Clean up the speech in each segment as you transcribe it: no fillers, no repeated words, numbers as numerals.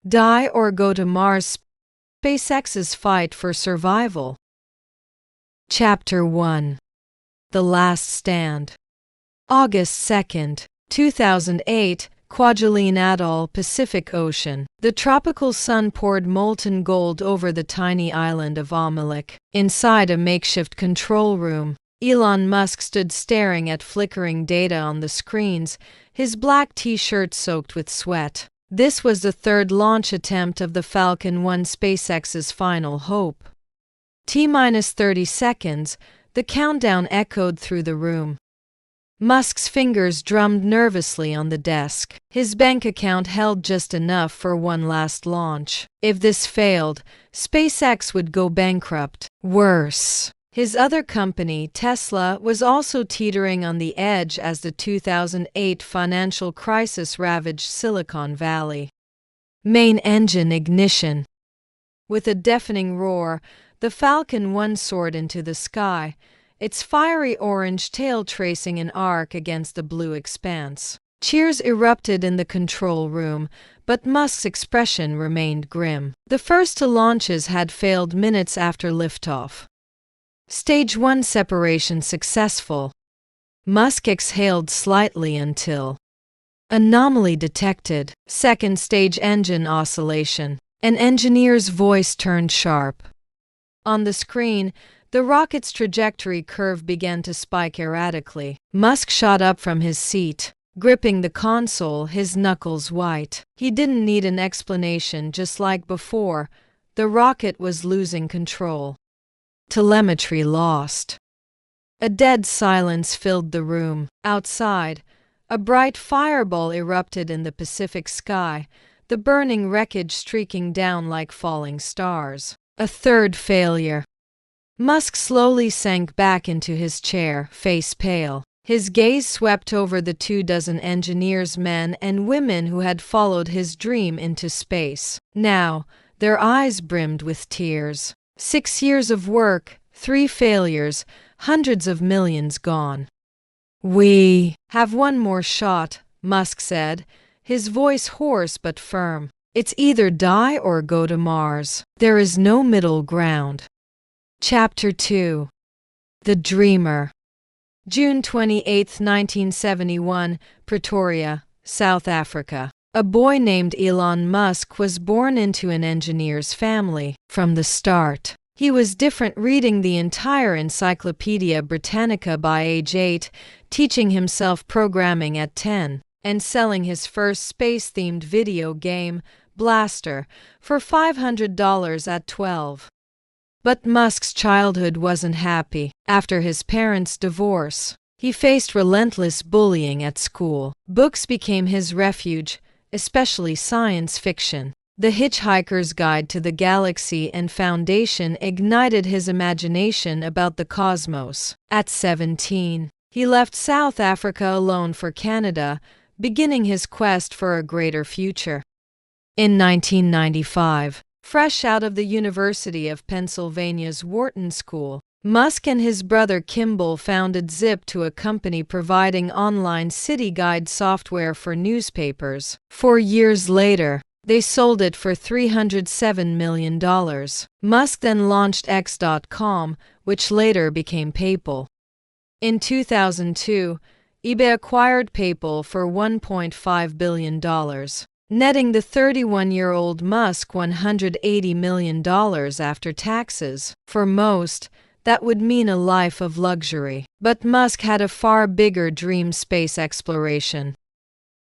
Die or go to Mars? SpaceX's fight for survival. Chapter 1. The Last Stand. August 2nd, 2008, Kwajalein Atoll, Pacific Ocean. The tropical sun poured molten gold over the tiny island of Amelik. Inside a makeshift control room, Elon Musk stood staring at flickering data on the screens, his black t-shirt soaked with sweat. This was the third launch attempt of the Falcon 1, SpaceX's final hope. T-minus 30 seconds, the countdown echoed through the room. Musk's fingers drummed nervously on the desk. His bank account held just enough for one last launch. If this failed, SpaceX would go bankrupt. Worse, his other company, Tesla, was also teetering on the edge as the 2008 financial crisis ravaged Silicon Valley. Main engine ignition. With a deafening roar, the Falcon 1 soared into the sky, its fiery orange tail tracing an arc against the blue expanse. Cheers erupted in the control room, but Musk's expression remained grim. The first two launches had failed minutes after liftoff. Stage 1 separation successful. Musk exhaled slightly until anomaly detected. Second stage engine oscillation. An engineer's voice turned sharp. On the screen, the rocket's trajectory curve began to spike erratically. Musk shot up from his seat, gripping the console, his knuckles white. He didn't need an explanation. Just like before, the rocket was losing control. Telemetry lost. A dead silence filled the room. Outside, a bright fireball erupted in the Pacific sky, the burning wreckage streaking down like falling stars. A third failure. Musk slowly sank back into his chair, face pale. His gaze swept over the 24 engineers, men and women who had followed his dream into space. Now, their eyes brimmed with tears. 6 years of work, 3 failures, hundreds of millions gone. "We have one more shot," Musk said, his voice hoarse but firm. "It's either die or go to Mars. There is no middle ground." Chapter 2. The Dreamer. June 28, 1971, Pretoria, South Africa. A boy named Elon Musk was born into an engineer's family. From the start, he was different, reading the entire Encyclopedia Britannica by age 8, teaching himself programming at 10, and selling his first space-themed video game, Blaster, for $500 at 12. But Musk's childhood wasn't happy. After his parents' divorce, he faced relentless bullying at school. Books became his refuge, especially science fiction. The Hitchhiker's Guide to the Galaxy and Foundation ignited his imagination about the cosmos. At 17, he left South Africa alone for Canada, beginning his quest for a greater future. In 1995, fresh out of the University of Pennsylvania's Wharton School, Musk and his brother Kimball founded Zip, to a company providing online city guide software for newspapers. 4 years later, they sold it for $307 million. Musk then launched X.com, which later became PayPal. In 2002, eBay acquired PayPal for $1.5 billion. Netting the 31-year-old Musk $180 million after taxes. For most, that would mean a life of luxury. But Musk had a far bigger dream: space exploration.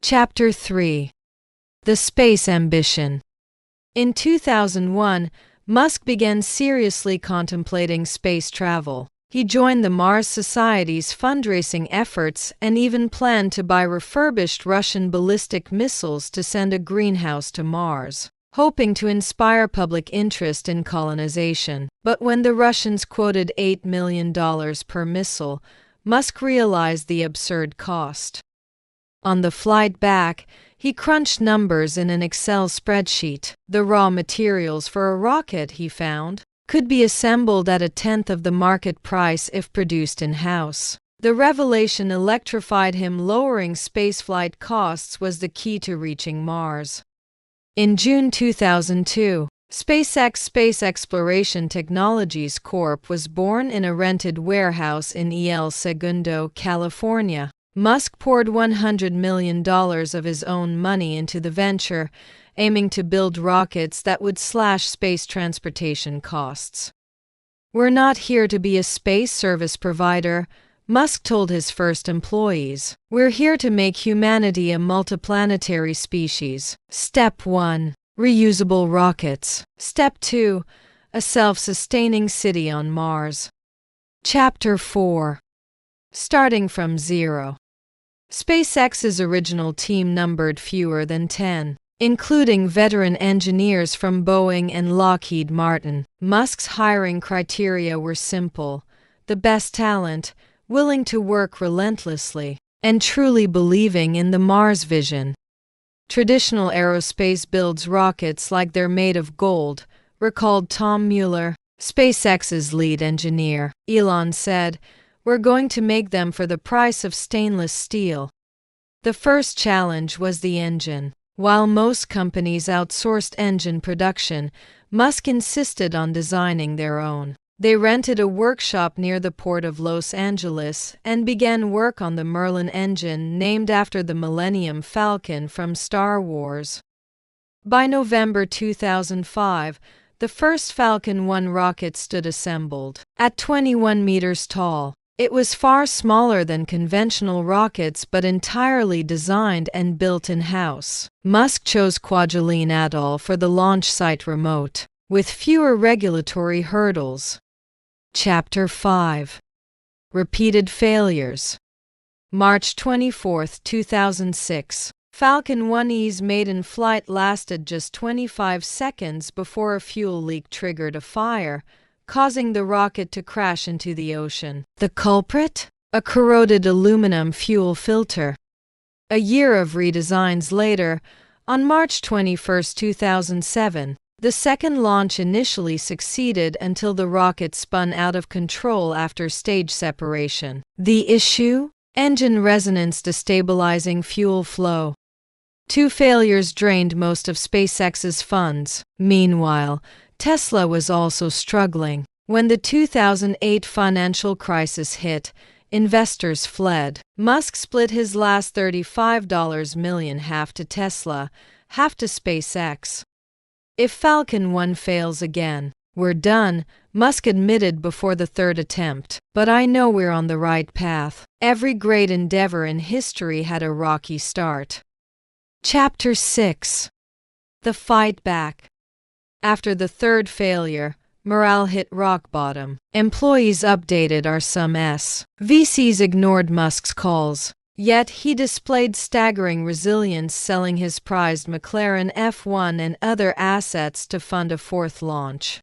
Chapter 3. The Space Ambition. In 2001, Musk began seriously contemplating space travel. He joined the Mars Society's fundraising efforts and even planned to buy refurbished Russian ballistic missiles to send a greenhouse to Mars, hoping to inspire public interest in colonization. But when the Russians quoted $8 million per missile, Musk realized the absurd cost. On the flight back, he crunched numbers in an Excel spreadsheet. The raw materials for a rocket, he found, could be assembled at 1/10 of the market price if produced in-house. The revelation electrified him. Lowering spaceflight costs was the key to reaching Mars. In June 2002, SpaceX Space Exploration Technologies Corp. Was born in a rented warehouse in El Segundo, California. Musk poured $100 million of his own money into the venture, aiming to build rockets that would slash space transportation costs. "We're not here to be a space service provider," Musk told his first employees. "We're here to make humanity a multiplanetary species." Step 1. Reusable rockets. Step 2. A self-sustaining city on Mars. Chapter 4. Starting from zero. SpaceX's original team numbered fewer than 10, including veteran engineers from Boeing and Lockheed Martin. Musk's hiring criteria were simple: the best talent, willing to work relentlessly, and truly believing in the Mars vision. "Traditional aerospace builds rockets like they're made of gold," recalled Tom Mueller, SpaceX's lead engineer. Elon said, "We're going to make them for the price of stainless steel." The first challenge was the engine. While most companies outsourced engine production, Musk insisted on designing their own. They rented a workshop near the port of Los Angeles and began work on the Merlin engine, named after the Millennium Falcon from Star Wars. By November 2005, the first Falcon 1 rocket stood assembled. At 21 meters tall, it was far smaller than conventional rockets but entirely designed and built in-house. Musk chose Kwajalein Atoll for the launch site, remote, with fewer regulatory hurdles. Chapter 5. Repeated failures. March 24, 2006. Falcon 1E's maiden flight lasted just 25 seconds before a fuel leak triggered a fire, causing the rocket to crash into the ocean. The culprit? A corroded aluminum fuel filter. A year of redesigns later, on March 21, 2007, the second launch initially succeeded until the rocket spun out of control after stage separation. The issue? Engine resonance destabilizing fuel flow. 2 failures drained most of SpaceX's funds. Meanwhile, Tesla was also struggling. When the 2008 financial crisis hit, investors fled. Musk split his last $35 million, half to Tesla, half to SpaceX. "If Falcon 1 fails again, we're done," Musk admitted before the third attempt. "But I know we're on the right path." Every great endeavor in history had a rocky start. Chapter 6. The Fight Back. After the third failure, morale hit rock bottom. Employees updated our sums. VCs ignored Musk's calls. Yet he displayed staggering resilience, selling his prized McLaren F1 and other assets to fund a fourth launch.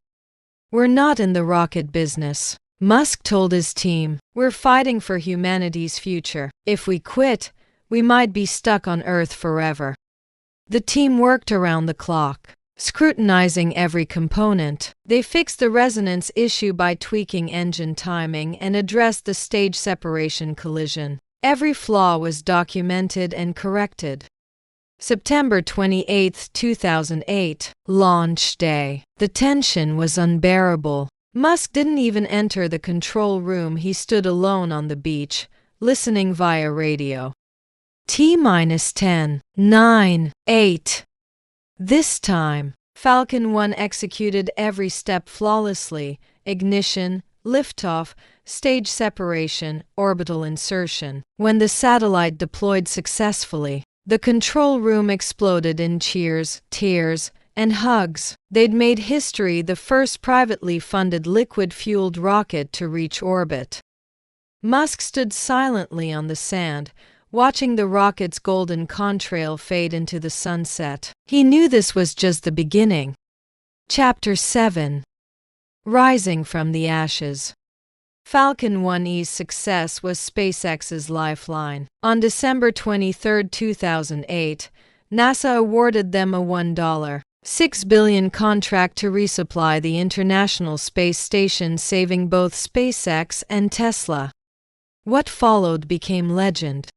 "We're not in the rocket business," Musk told his team. "We're fighting for humanity's future. If we quit, we might be stuck on Earth forever." The team worked around the clock, scrutinizing every component. They fixed the resonance issue by tweaking engine timing and addressed the stage separation collision. Every flaw was documented and corrected. September 28, 2008, launch day. The tension was unbearable. Musk didn't even enter the control room. He stood alone on the beach, listening via radio. T-10, 9, 8. This time, Falcon 1 executed every step flawlessly: ignition, liftoff, stage separation, orbital insertion. When the satellite deployed successfully, the control room exploded in cheers, tears, and hugs. They'd made history: the first privately funded liquid-fueled rocket to reach orbit. Musk stood silently on the sand, watching the rocket's golden contrail fade into the sunset. He knew this was just the beginning. Chapter 7. Rising from the ashes. Falcon 1E's success was SpaceX's lifeline. On December 23, 2008, NASA awarded them a $1.6 billion contract to resupply the International Space Station, saving both SpaceX and Tesla. What followed became legend.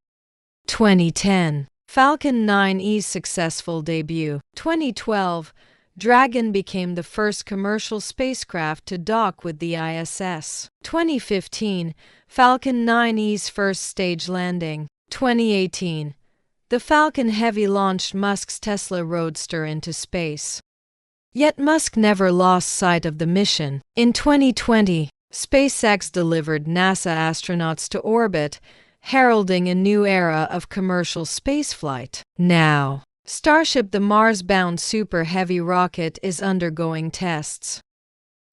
2010. Falcon 9's successful debut. 2012, Dragon became the first commercial spacecraft to dock with the ISS. 2015, Falcon 9's first stage landing. 2018, the Falcon Heavy launched Musk's Tesla Roadster into space. Yet Musk never lost sight of the mission. In 2020, SpaceX delivered NASA astronauts to orbit, heralding a new era of commercial spaceflight. Now, Starship, the Mars-bound super heavy rocket, is undergoing tests.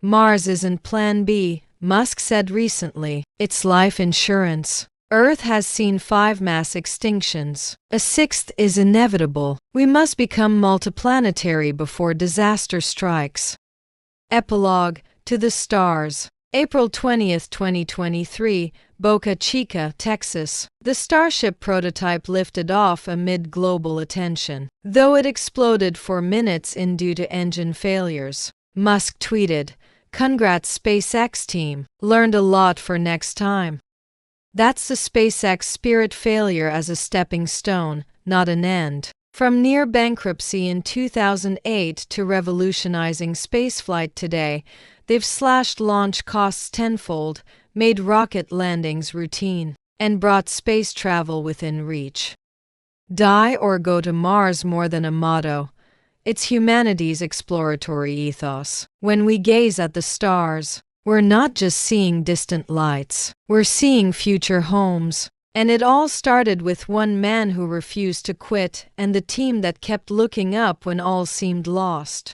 Mars isn't Plan B, Musk said recently. It's life insurance. Earth has seen 5 mass extinctions. A 6th is inevitable. We must become multiplanetary before disaster strikes. Epilogue to the Stars. April 20, 2023, Boca Chica, Texas. The Starship prototype lifted off amid global attention, though it exploded for minutes due to engine failures. Musk tweeted, "Congrats SpaceX team, learned a lot for next time." That's the SpaceX spirit, failure as a stepping stone, not an end. From near bankruptcy in 2008 to revolutionizing spaceflight today, they've slashed launch costs tenfold, made rocket landings routine, and brought space travel within reach. Die or go to Mars more than a motto. It's humanity's exploratory ethos. When we gaze at the stars, we're not just seeing distant lights, we're seeing future homes. And it all started with one man who refused to quit and the team that kept looking up when all seemed lost.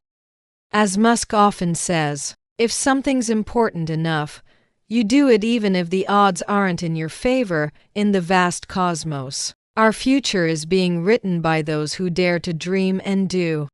As Musk often says, if something's important enough, you do it even if the odds aren't in your favor. In the vast cosmos, our future is being written by those who dare to dream and do.